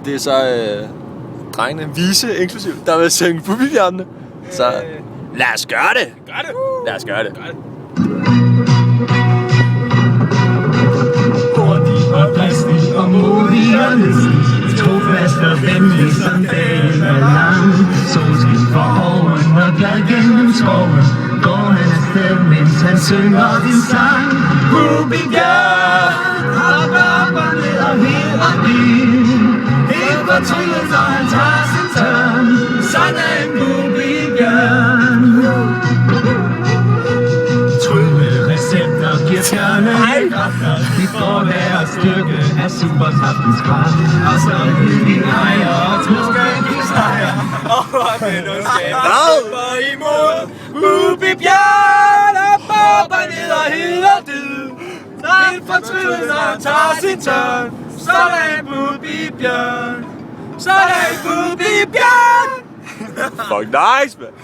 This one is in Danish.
Det er så drengene, Vise inklusiv, der vil synge Bubi-bjørnene. Så lad os gøre det. Lad os gøre det. Hurtig og dristig og modig og listig, trofast og venlig som dagen er lang. Solskin for oven og glad gennem skoven, går han afsted, mens han synger din sang. Bubi-bjørn, hop op og ned og her og din, helt fortryllet, når han tager sin tørn. Sådan er en Bubi-bjørn. Recepter giver bjørne kræfter. Vi får deres styrke af superkraftens kraft. Og så hyldning ejer og truskænkestejer. Og med noget skaber imod Bubi-bjørn. Op og ned og heder dyd. Helt fortryllet, når han tager sin tørn. Sådan Bubi-bjørn. Sådan Bubi-bjørn. Fuck nice, man.